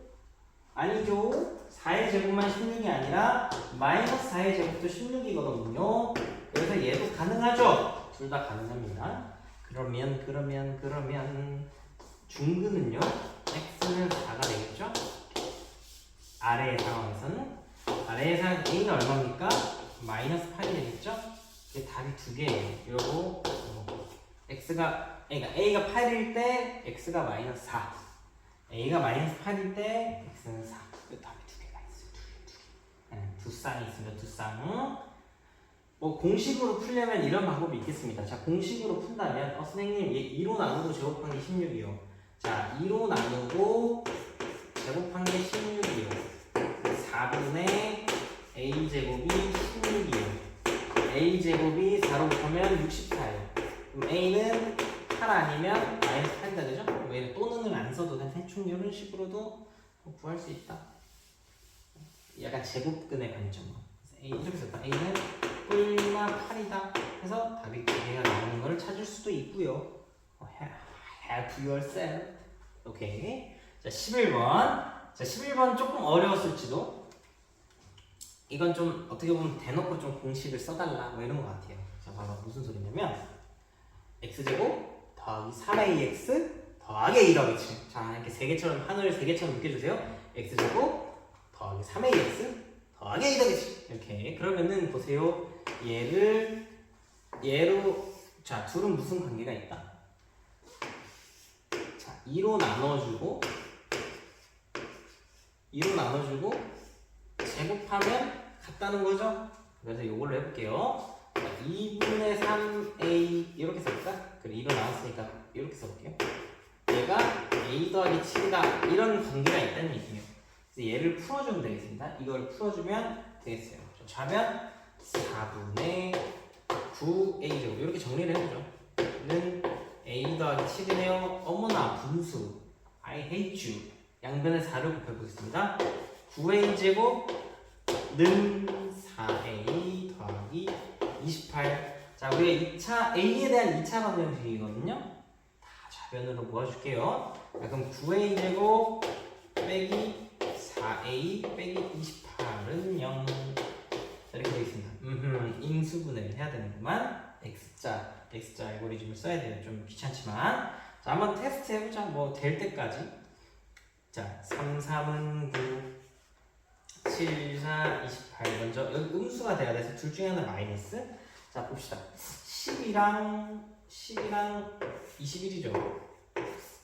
Speaker 1: 아니죠? 4의 제곱만 16이 아니라 마이너스 4의 제곱도 16이거든요. 그래서 얘도 가능하죠? 둘 다 가능합니다. 그러면 중근은요? x는 4가 되겠죠? 아래의 상황에서는 아래의 상황 a가 얼마입니까? 마이너스 8이 되겠죠? 이게 답이 두 개예요. 이러고 x가 그러니까 a가 8일 때 x가 마이너스 4 a가 마이너스 8일 때 x는 4 그 답이 두 개가 있어요. 두 쌍이 있습니다. 두 쌍. 뭐 공식으로 풀려면 이런 방법이 있겠습니다. 자, 공식으로 푼다면 선생님 얘 2로 나누고 제곱한 게 16이요. 자, 2로 나누고 제곱한 게 16이요. 4분의 a제곱이 16이요. a제곱이 4로 곱하면 64예요. 그럼 a는 8 아니면 마이너스 8이다 되죠? 왜 또는을 안 써도 돼? 대충 이런 식으로도 구할 수 있다. 약간 제곱근의 관점. 이렇게 썼다. a는 뿔마 8이다. 해서 답이 두 개가 나오는 걸 찾을 수도 있고요. Help yourself. 오케이. 자, 11번. 자, 11번 조금 어려웠을지도. 이건 좀 어떻게 보면 대놓고 좀 공식을 써달라 뭐 이런 것 같아요. 자, 봐봐 무슨 소리냐면 x제곱 더하기 3ax 더하기 a 더하기 7. 자, 이렇게 세 개처럼 하늘 세 개처럼 느껴주세요. x제곱 더하기 3ax 더하기 a 더하기 7. 이렇게. 그러면은 보세요. 얘로 자, 둘은 무슨 관계가 있다? 자, 2로 나눠주고 제곱하면 같다는 거죠? 그래서 이걸로 해볼게요. 2분의 3a 이렇게 써볼까? 그리고 2로 나왔으니까 이렇게 써볼게요. 얘가 a 더하기 7이다 이런 관계가 있다는 얘기예요. 그래서 얘를 풀어주면 되겠습니다. 이걸 풀어주면 되겠어요. 좌변 4분의 9a 제곱 이렇게 정리를 해보죠. 는 a 더하기 7이네요. 어머나 분수 I hate you. 양변에 4를 곱해보겠습니다. 9a 제곱는 4a 더하기 28. 자, 우리가 2차 a에 대한 2차 방정식이거든요. 다 좌변으로 모아줄게요. 자, 그럼 9a 제곱 빼기 4a 빼기 28은 0. 자, 이렇게 되겠습니다. 인수분해를 해야 되는구만. x자 알고리즘을 써야 돼요. 좀 귀찮지만. 자, 한번 테스트 해보자. 뭐 될 때까지. 자, 3, 3은 9, 7, 4, 28. 먼저 여기 음수가 돼야 돼서 둘 중에 하나 마이너스. 자, 봅시다. 10이랑 21이죠.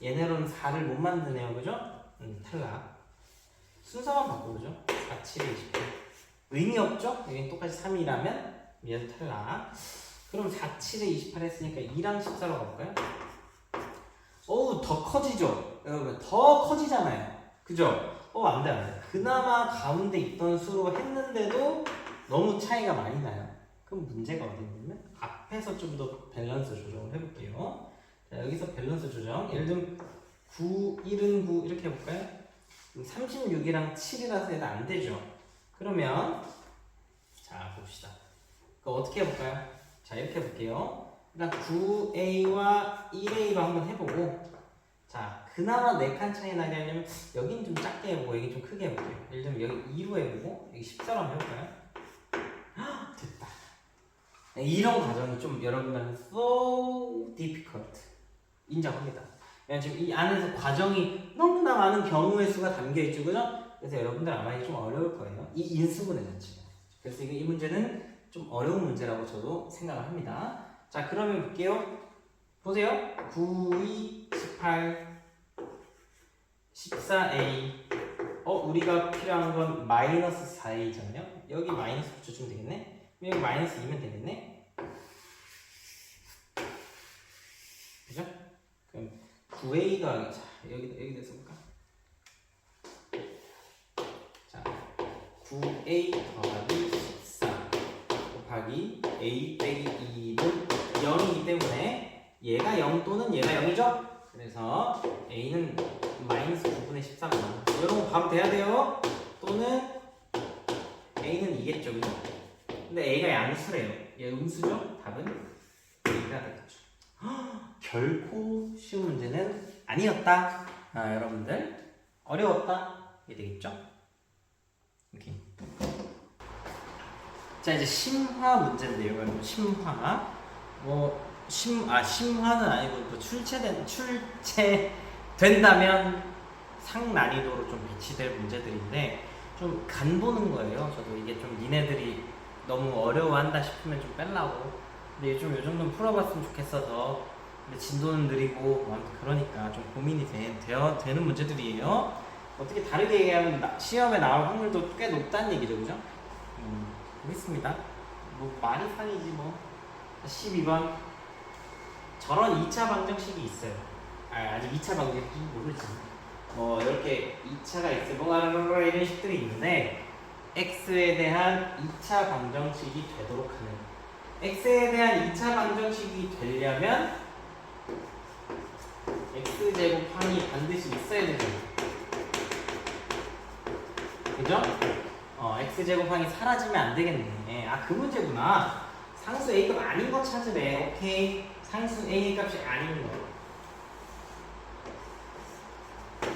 Speaker 1: 얘네로는 4를 못 만드네요. 그죠? 탈락. 순서만 바꿔보죠. 4, 7, 28. 의미 없죠? 여기 똑같이 3이라면 얘도 탈락. 그럼 4, 7에 28 했으니까 2랑 14로 가볼까요? 어우, 더 커지죠? 여러분, 더 커지잖아요. 그죠? 안 돼. 그나마 가운데 있던 수로 했는데도 너무 차이가 많이 나요. 그럼 문제가 어디 있냐면 앞에서 좀 더 밸런스 조정을 해볼게요. 자, 여기서 밸런스 조정. 예를 들면 9, 1은 9 이렇게 해볼까요? 36이랑 7이라서 해도 안 되죠. 그러면 자, 봅시다. 그거 어떻게 해볼까요? 자, 이렇게 해볼게요. 일단 9a와 1a로 한번 해보고, 자, 그나마 4칸 차이 나게 하려면 여긴 좀 작게 해보고 여긴 좀 크게 해볼게요. 예를 들면 여기 2로 해보고 여기 14로 한번 해볼까요? 됐다. 이런 과정이 좀 여러분들은 so difficult 인정합니다. 왜냐면 지금 이 안에서 과정이 너무나 많은 경우의 수가 담겨있죠, 그죠? 그래서 여러분들 아마 이게 좀 어려울 거예요. 이 인수분해 자체가. 그래서 이 문제는 좀 어려운 문제라고 저도 생각을 합니다. 자, 그러면 볼게요. 보세요. 9, 2, 18, 14a. 우리가 필요한 건 마이너스 4a잖아요. 여기 마이너스 붙여주면 되겠네. 여기 마이너스 2면 되겠네. 그죠? 그럼 9a 더하기, 자, 여기다 써볼까? 자, 9a 더하기 14 곱하기 a 빼기 2는 0이기 때문에 얘가 0 또는 얘가 0이죠? 그래서 a는 마이너스 9분의 14구나. 이런 거 바로 돼야 돼요. 또는 a는 2겠죠, 그죠? 근데 a가 양수래요. 얘 음수죠? 답은 a가 되겠죠. 결코 쉬운 문제는 아니었다. 여러분들 어려웠다. 이게 되겠죠? 이렇게. 자, 이제 심화 문제인데요. 여러분 심화. 심화는 아니고 뭐 출제된다면 상난이도로 좀 배치될 문제들인데 좀 간 보는 거예요. 저도 이게 좀 니네들이 너무 어려워한다 싶으면 좀 빼려고. 근데 좀 요 정도는 풀어봤으면 좋겠어서. 근데 진도는 느리고 아무튼 그러니까 좀 고민이 되는 문제들이에요. 어떻게 다르게 얘기하면 시험에 나올 확률도 꽤 높다는 얘기죠, 그죠? 보겠습니다. 뭐 말이 상이지 뭐. 12번. 저런 2차 방정식이 있어요. 아직 2차 방정식이 모르지. 이렇게 2차가 있어요. 뭔가 이런 식들이 있는데 x에 대한 2차 방정식이 되도록 하는. x에 대한 2차 방정식이 되려면 x제곱항이 반드시 있어야 되죠. 그죠? x제곱항이 사라지면 안 되겠네. 그 문제구나. 상수 a값 아닌 거 찾으래. 오케이. 상수 a 값이 아닌 거.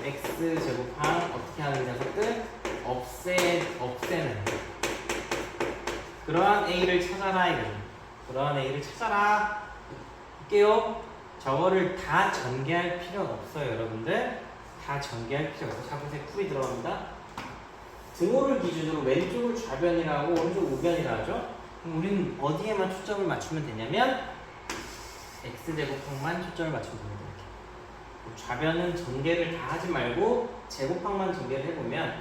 Speaker 1: x제곱항 어떻게 하는 녀석들? 없애는. 그러한 a를 찾아라 이거죠. 그러한 a를 찾아라. 볼게요. 저거를 다 전개할 필요는 없어요, 여러분들. 다 전개할 필요 없어요. 자, 보세요. 풀이 들어갑니다. 등호를 기준으로 왼쪽을 좌변이라고 오른쪽 우변이라 하죠. 그럼 우리는 어디에만 초점을 맞추면 되냐면 x제곱항만 초점을 맞추면 됩니다. 이렇게. 좌변은 전개를 다 하지 말고 제곱항만 전개를 해보면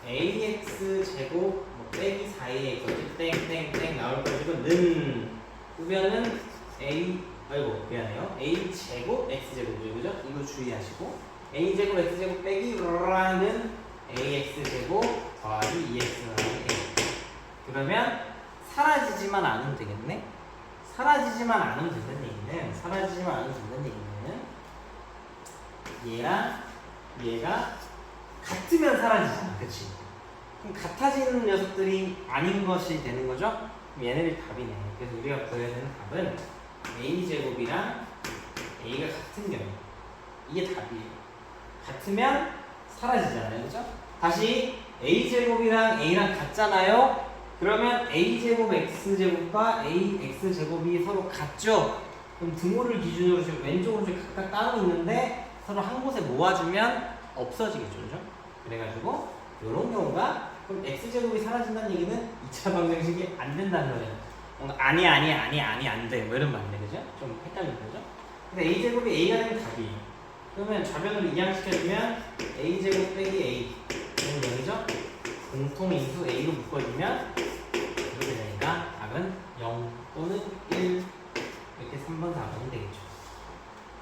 Speaker 1: ax 제곱 빼기 4ax 땡땡땡 나올 거고 는 우변은 미안해요. a 제곱 x 제곱이죠, 그죠? 이거 주의하시고 a 제곱 x 제곱 빼기 는 ax 제곱 더하기 2x는 a. 그러면 사라지지만 않으면 되겠네. 사라지지만 않으면 된다는 얘기는 얘랑 얘가 같으면 사라지잖아, 그치? 그럼 같아지는 녀석들이 아닌 것이 되는 거죠? 그럼 얘네들이 답이네. 그래서 우리가 구해야 되는 답은 a제곱이랑 a가 같은 경우, 이게 답이에요. 같으면 사라지잖아요, 그죠? 다시 a제곱이랑 a랑 같잖아요. 그러면 a제곱 x제곱과 ax제곱이 서로 같죠? 그럼 등호를 기준으로 지금 왼쪽으로 각각 따로 있는데 서로 한 곳에 모아주면 없어지겠죠, 그죠? 그래가지고 이런 경우가 그럼 x제곱이 사라진다는 얘기는 2차 방정식이 안 된다는 거예요. 뭔가 아니 안 돼. 뭐 이런 말인데, 그죠? 좀 헷갈리는 거죠? 근데 a제곱이 a가 되면 답이에요. 그러면 좌변으로 이항시켜주면 a제곱 빼기 a 이건 0이죠? 공통인수 a로 묶어주면 이렇게 되니까 답은 0 또는 1 이렇게 3번 4번이 되겠죠.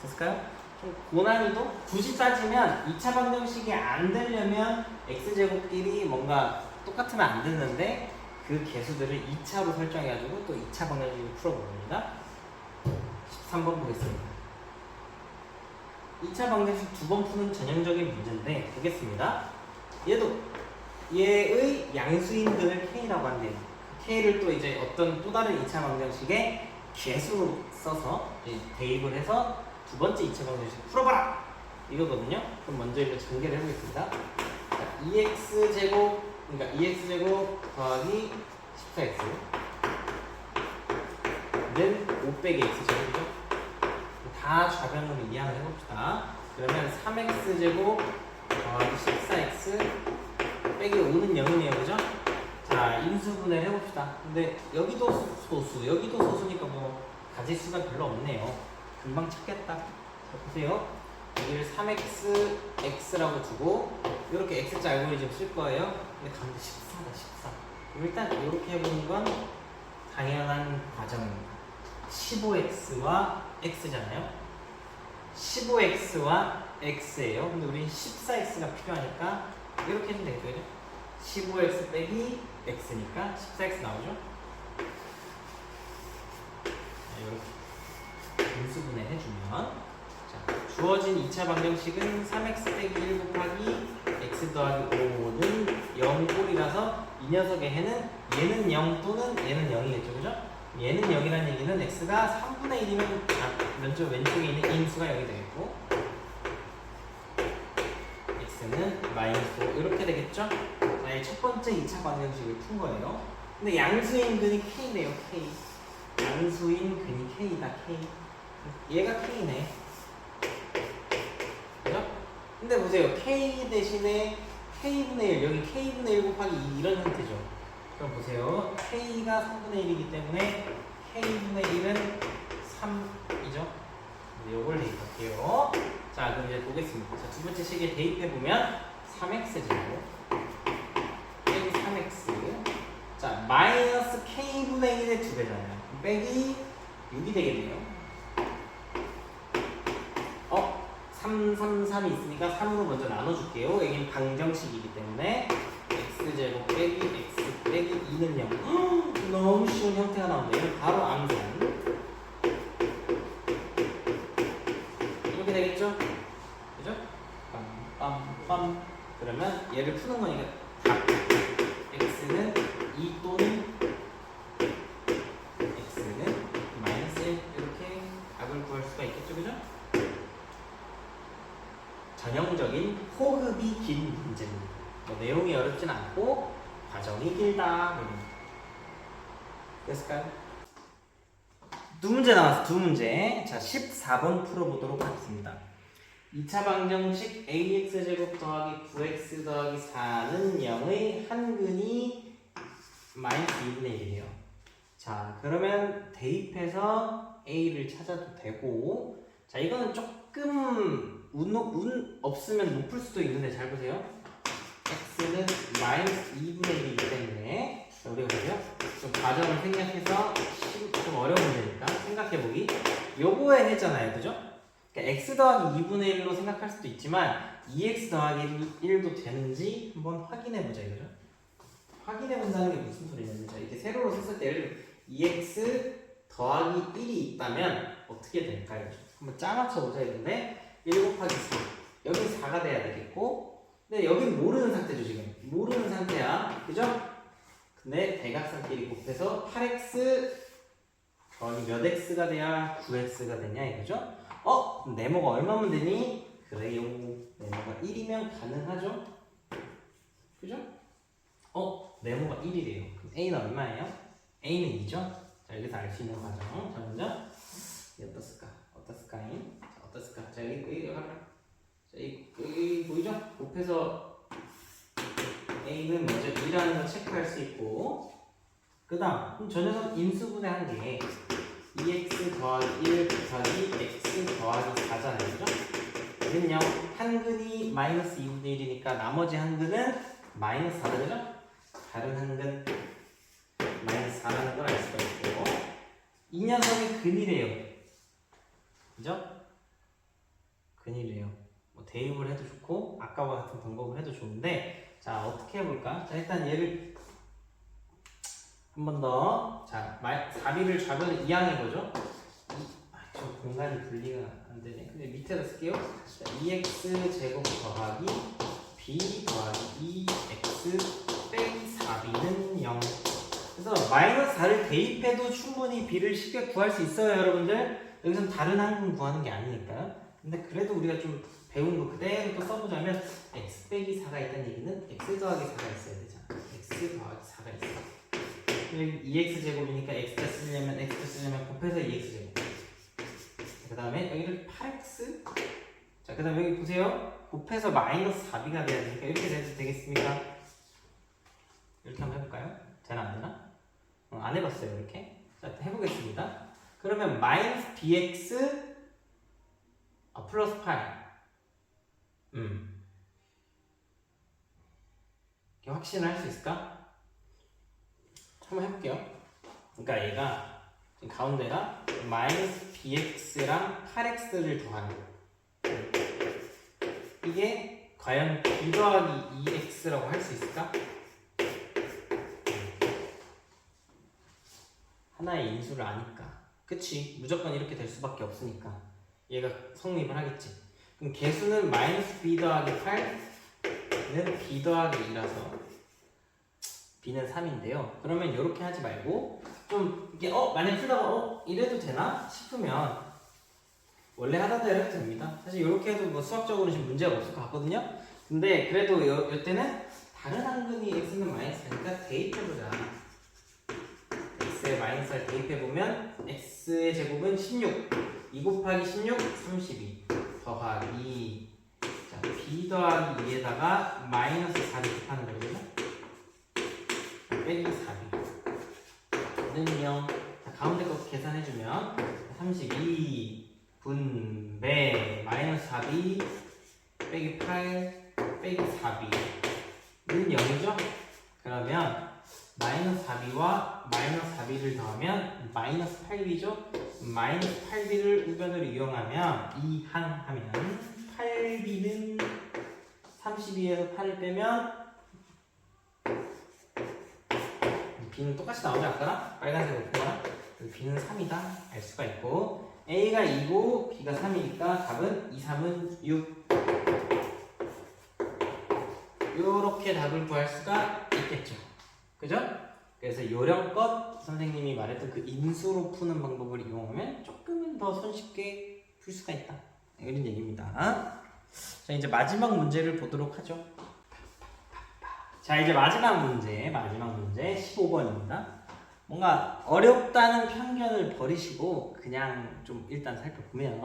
Speaker 1: 됐을까요? 좀 고난이도? 굳이 따지면 2차 방정식이 안 되려면 x제곱끼리 뭔가 똑같으면 안 되는데 그 개수들을 2차로 설정해가지고 또 2차 방정식을 풀어봅니다. 13번 보겠습니다. 2차 방정식 2번 푸는 전형적인 문제인데 보겠습니다. 얘의 양수인근을 k라고 한대요. k를 또 이제 어떤 또 다른 2차 방정식의 개수로 써서 대입을 해서 두 번째 2차 방정식 풀어봐라! 이거거든요. 그럼 먼저 이거 전개를 해보겠습니다. 2x제곱, 그러니까 2x제곱 더하기 14x 는 5 빼기 x제곱이죠. 다 좌변으로 이항을 해봅시다. 그러면 3x제곱 더하기 14x 빼기 5는 0이네요, 그죠? 자, 인수분해를 해봅시다. 근데 여기도 소수, 여기도 소수니까 뭐 가지수가 별로 없네요. 금방 찾겠다. 자, 보세요. 여기를 3x, x라고 두고 이렇게 x자 알고리즘 쓸 거예요. 근데 가운데 14다, 14. 일단 이렇게 해보는 건 당연한 과정입니다. 15x와 x잖아요. 15x와 x예요. 근데 우린 14x가 필요하니까 이렇게 해주면 되겠죠. 15x 빼기 x니까 14x 나오죠. 이렇게 분수분해 해주면 자, 주어진 2차 방정식은 3x 빼기 1 곱하기 x 더하기 5는 0꼴이라서 이 녀석의 해는 얘는 0 또는 얘는 0이겠죠, 그죠? 얘는 0이라는 얘기는 x가 3분의 1이면 왼쪽에 있는 인수가 0이 되겠고 x는 마이너스 5 이렇게 되겠죠? 자, 이 첫 번째 2차 방정식을 푼 거예요. 근데 양수인 근이 k네요, k. 양수인 근이 k다, k. 얘가 k네. 그죠? 근데 보세요. k 대신에 k분의 1, 여기 k분의 1 곱하기 2 이런 형태죠. 그럼 보세요. k가 3분의 1이기 때문에 k분의 1은 3이죠. 이걸 대입할게요. 자, 그럼 이제 보겠습니다. 자, 두 번째 식에 대입해보면 3x제곱 빼기 3x 자, 마이너스 k분의 1의 2배잖아요. 빼기 6이 되겠네요. 3, 3, 3이 있으니까 3으로 먼저 나눠줄게요. 여긴 방정식이기 때문에 x제곱 빼기 x 빼기 2는 0. 너무 쉬운 형태가 나오네요. 바로 암산. 이렇게 되겠죠? 그죠? 빰빰빰. 그러면 얘를 푸는 거니까 답. x는 2 또는 x는 마이너스 1 이렇게 답을 구할 수가 있겠죠, 그죠? 전형적인 호흡이 긴 문제입니다. 뭐 내용이 어렵진 않고 과정이 길다. 됐을까요? 두 문제 남았어. 두 문제. 자, 14번 풀어보도록 하겠습니다. 2차 방정식 ax제곱 더하기 9x 더하기 4는 0의 한근이 마이너스 2분의 1이에요. 자, 그러면 대입해서 a를 찾아도 되고 자, 이거는 조금 운 없으면 못 풀 수도 있는데 잘 보세요. x는 마이너스 2분의 1이기 때문에 자, 우리가 보세요. 좀 과정을 생략해서 좀 어려운 문제니까 생각해보기. 요거에 했잖아요, 그죠? 그러니까 x 더하기 2분의 1로 생각할 수도 있지만 2x 더하기 1도 되는지 한번 확인해보자 이거죠. 확인해본다는 게 무슨 소리냐면 자, 이렇게 세로로 썼을 때 예를 들어 2x 더하기 1이 있다면 어떻게 될까요? 한번 짜맞춰보자 이건데 1 곱하기 4 여기 4가 돼야 되겠고 근데 여기는 모르는 상태죠 지금 모르는 상태야 그죠? 근데 대각선끼리 곱해서 8x 더하기 몇 x가 돼야 9x가 되냐 이거죠? 네모가 얼마면 되니? 그래요 네모가 1이면 가능하죠? 그죠? 네모가 1이래요 그럼 a는 얼마예요? a는 2죠? 자 여기서 알 수 있는 과정 자 먼저 어떻을까잉? 자, 어떻을까? 자, 여기 가라. 자, 여기 보이죠? 곱해서 A는 먼저 2라는 걸 체크할 수 있고, 그 다음, 그럼 저 녀석 인수분해 한 게 2x 더하기 1 곱하기 x 더하기 4잖아요. 그죠? 여기는요, 한근이 마이너스 2분의 1이니까 나머지 한근은 마이너스 4죠. 그죠? 다른 한근 마이너스 4라는 걸 알 수가 있고, 이 녀석이 근이래요. 그죠? 근이래요. 뭐 대입을 해도 좋고 아까와 같은 방법을 해도 좋은데 자 어떻게 해볼까? 자 일단 얘를 한 번 더 자 4b를 좌변을 이항해보죠. 저 공간이 분리가 안되네. 근데 밑에다 쓸게요. 자, 2x 제곱 더하기 b 더하기 2x 빼기 4b는 0 그래서 마이너스 4를 대입해도 충분히 b를 쉽게 구할 수 있어요 여러분들. 여기서는 다른 한근 구하는 게 아니니까요. 근데 그래도 우리가 좀 배운 거 그대로 또 써보자면 x 빼기 4가 있다는 얘기는 x 더하기 4가 있어야 되잖아. x 더하기 4가 있어. 여기 2x 제곱이니까 x가 쓰려면 곱해서 2x 제곱. 그 다음에 여기를 8x. 자, 그 다음에 여기 보세요. 곱해서 마이너스 4b가 돼야 되니까 이렇게 돼도 되겠습니까? 이렇게 한번 해볼까요? 되나 안 되나? 안 해봤어요 이렇게. 자, 해보겠습니다. 그러면 마이너스 bx 플러스 8 이렇게 확신을 할 수 있을까? 한번 해볼게요. 그러니까 얘가 지금 가운데가 마이너스 bx랑 8x를 더하는 이게 과연 b 더하기 2x라고 할 수 있을까? 하나의 인수를 아니까 그치, 무조건 이렇게 될 수밖에 없으니까 얘가 성립을 하겠지. 그럼 개수는 마이너스 b 더하기 8는 b 더하기 2라서 b는 3인데요. 그러면 이렇게 하지 말고 좀 이게 만약에 풀다가 이래도 되나 싶으면 원래 하던 대로 해도 됩니다. 사실 이렇게 해도 뭐 수학적으로 지금 문제가 없을 것 같거든요. 근데 그래도 이때는 다른 한근이 x는 마이너스니까 대입해보자. x에 마이너스를 대입해보면 x의 제곱은 16, 2 곱하기 16, 32 더하기 자, b 더하기 2에다가 마이너스 4를 곱하는 거거든요. 빼기 4는 0. 자, 가운데 거 계산해주면 32 분배 마이너스 4b 빼기 8 빼기 4b는 0이죠? 그러면 마이너스 4b와 마이너스 4b를 더하면 마이너스 8b죠? 마이너스 8b를 우변으로 이용하면 이항하면 8b는 32에서 8을 빼면 b는 똑같이 나오지 아까랑? 빨간색으로 보면 b는 3이다 알 수가 있고 a가 2고 b가 3이니까 답은 2, 3은 6 요렇게 답을 구할 수가 있겠죠. 그죠? 그래서 요령껏 선생님이 말했던 그 인수로 푸는 방법을 이용하면 조금은 더 손쉽게 풀 수가 있다. 이런 얘기입니다. 자, 이제 마지막 문제를 보도록 하죠. 자, 이제 마지막 문제 15번입니다. 뭔가 어렵다는 편견을 버리시고 그냥 좀 일단 살펴보면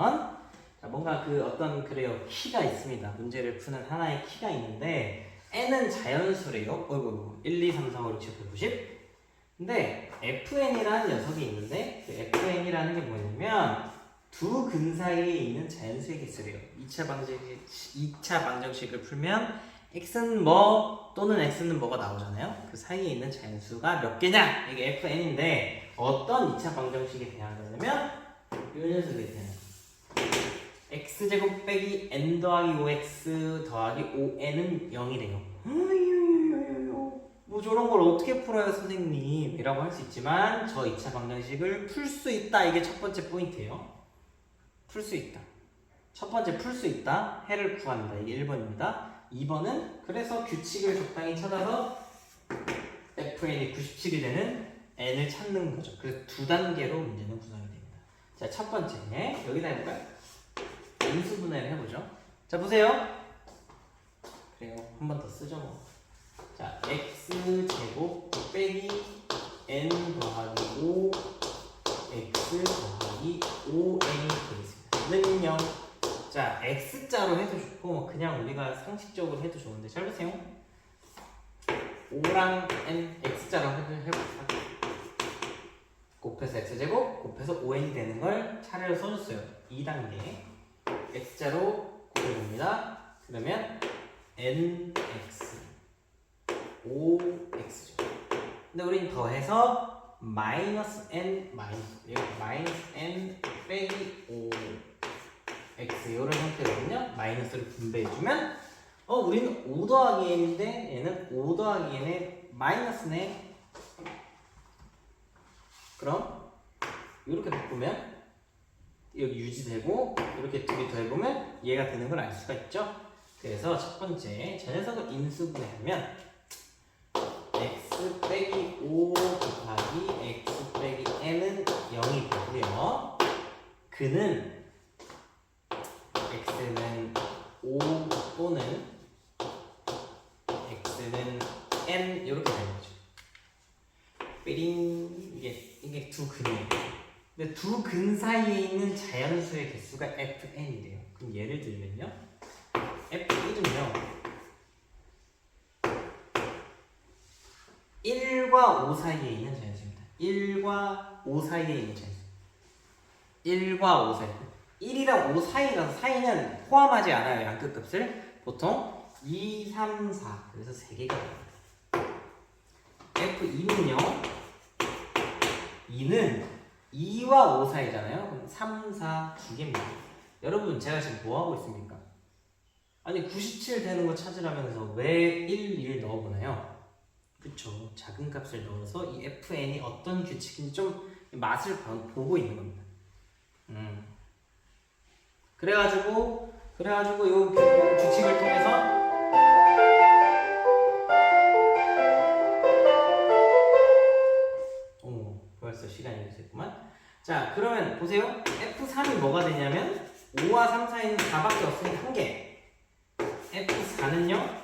Speaker 1: 자, 뭔가 그 어떤 그래요 키가 있습니다. 문제를 푸는 하나의 키가 있는데 n은 자연수래요. 1, 2, 3, 4, 5, 6, 7, 8, 90. 근데 fn이라는 녀석이 있는데 그 fn이라는 게 뭐냐면 두 근 사이에 있는 자연수의 개수래요. 2차 방정식을 풀면 x는 뭐 또는 x는 뭐가 나오잖아요. 그 사이에 있는 자연수가 몇 개냐? 이게 fn인데 어떤 2차 방정식에 대항하냐면 이 녀석에 대한 x제곱 빼기 n 더하기 5x 더하기 5n은 0이래요. 뭐 저런 걸 어떻게 풀어요 선생님? 이라고 할 수 있지만 저 2차 방정식을 풀 수 있다. 이게 첫 번째 포인트예요. 풀 수 있다. 첫 번째 풀 수 있다. 해를 구한다. 이게 1번입니다. 2번은 그래서 규칙을 적당히 찾아서 fn이 97이 되는 n을 찾는 거죠. 그래서 두 단계로 문제는 구성이 됩니다. 자, 첫 번째 여기다 해볼까요? 인수분해를 해보죠. 자, 보세요. 그래요. 한 번 더 쓰죠 뭐. 자, x제곱 빼기 n 더하기 5 x 더하기 5n이 되겠습니다. 는 0. 자, x자로 해도 좋고 그냥 우리가 상식적으로 해도 좋은데 잘 보세요. 5랑 n x자로 해볼까? 곱해서 x제곱 곱해서 5n이 되는 걸 차례로 써줬어요. 2단계 x자로 곱해봅니다. 그러면 nx 5x죠. 근데 우린 더해서 마이너스 n 빼기 5x 이런 형태거든요. 마이너스를 분배해주면 우리는 5 더하기 n인데 얘는 5 더하기 n의 마이너스네. 그럼 이렇게 바꾸면 여기 유지되고 이렇게 두 개 더해보면 얘가 되는 걸 알 수가 있죠. 그래서 첫 번째 저 녀석을 인수분해하면 x 빼기 5 곱하기 x 빼기 n은 0이 되고요. 그는 x는 5 또는 x는 n 이렇게 되는 거죠. 삐링 이게 두 근이에요. 근데 두 근 사이에 있는 자연수의 개수가 fn이래요. 그럼 예를 들면요. f1은요. 1과 5 사이에 있는 자연수입니다. 1과 5 사이에 있는 자연수. 1과 5 사이. 1이랑 5 사이라서 사이는 포함하지 않아요. 양끝값을. 보통 2, 3, 4. 그래서 3개가 됩니다. F2는요. 2는 2와 5 사이잖아요. 그럼 3, 4, 2개입니다. 여러분 제가 지금 뭐 하고 있습니까? 아니 97 되는 거 찾으라면서 왜 1, 2를 넣어보나요? 그쵸. 작은 값을 넣어서 이 fn이 어떤 규칙인지 좀 맛을 보고 있는 겁니다. 그래가지고 요 규칙을 통해서 벌써 시간이 됐구만. 자, 그러면 보세요. F3이 뭐가 되냐면 5와 3 사이는 4밖에 없으니 1개. F4는요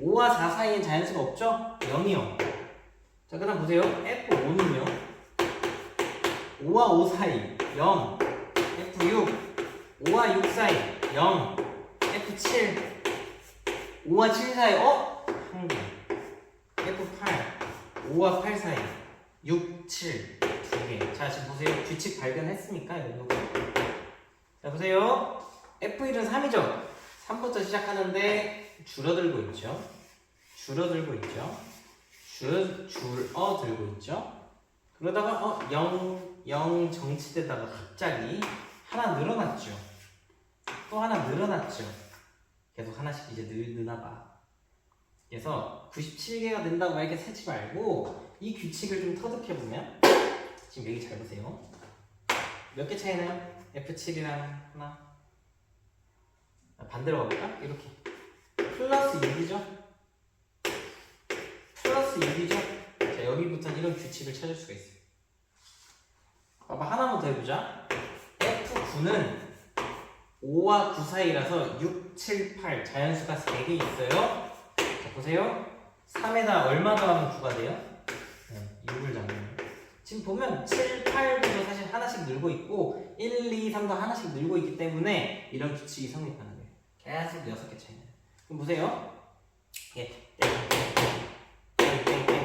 Speaker 1: 5와 4 사이엔 자연수가 없죠? 0이요. 자, 그 다음 보세요. F5는요 5와 5 사이 0. F6 5와 6 사이 0. F7 5와 7 사이 1개. F8 5와 8 사이 6, 7 2개. 자, 지금 보세요. 규칙 발견했습니까? 여러분? 자, 보세요. F1은 3이죠? 3부터 시작하는데 줄어들고 있죠? 줄어들고 있죠? 그러다가 0 정치되다가 갑자기 하나 늘어났죠? 또 하나 늘어났죠? 계속 하나씩 이제 느나봐. 그래서 97개가 된다고 이렇게 세지 말고 이 규칙을 좀 터득해보면 지금 여기 잘 보세요. 몇 개 차이나요? F7이랑 하나. 반대로 가볼까? 이렇게 플러스 6이죠? 플러스 6이죠? 자, 여기부터는 이런 규칙을 찾을 수가 있어요. 봐봐, 하나만 더 해보자. F9는 5와 9 사이라서 6, 7, 8 자연수가 3개 있어요. 자, 보세요. 3에다 얼마 더하면 9가 돼요? 6을 잡는. 지금 보면 7, 8도 사실 하나씩 늘고 있고 1, 2, 3도 하나씩 늘고 있기 때문에 이런 규칙이 성립하는 거예요. 계속 6개 차이나요. 그럼 보세요. 땡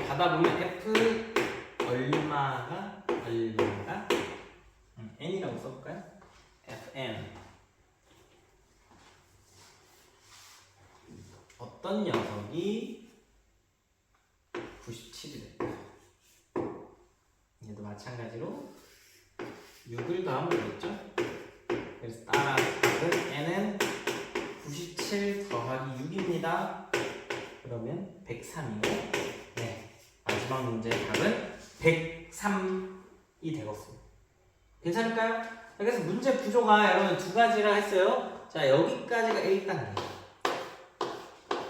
Speaker 1: 가다 보면 F 얼마가 N이라고 써볼까요? FN 어떤 녀석이 97이래. 얘도 마찬가지로 6을 더하면 되겠죠? 그래서 따라서 N은 97 더하기 6입니다. 그러면 103이요. 네, 마지막 문제의 답은 103이 되겠습니다. 괜찮을까요? 그래서 문제 구조가 여러분 두 가지라 했어요. 자, 여기까지가 1단계.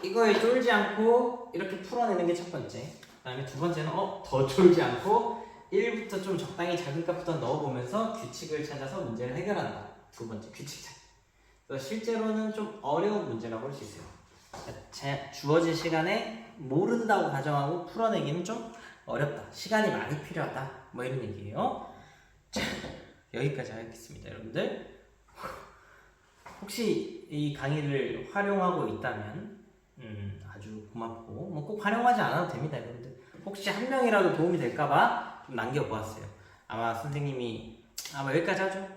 Speaker 1: 이거에 쫄지 않고 이렇게 풀어내는 게 첫 번째. 그 다음에 두 번째는 더 쫄지 않고 1부터 좀 적당히 작은 값부터 넣어보면서 규칙을 찾아서 문제를 해결한다. 두 번째, 규칙 찾기. 그래서 실제로는 좀 어려운 문제라고 할 수 있어요. 주어진 시간에 모른다고 가정하고 풀어내기는 좀 어렵다. 시간이 많이 필요하다. 뭐 이런 얘기예요. 자, 여기까지 하겠습니다, 여러분들. 혹시 이 강의를 활용하고 있다면 아주 고맙고 뭐 꼭 활용하지 않아도 됩니다, 여러분들. 혹시 한 명이라도 도움이 될까봐 좀 남겨보았어요. 아마 선생님이 아마 여기까지 하죠.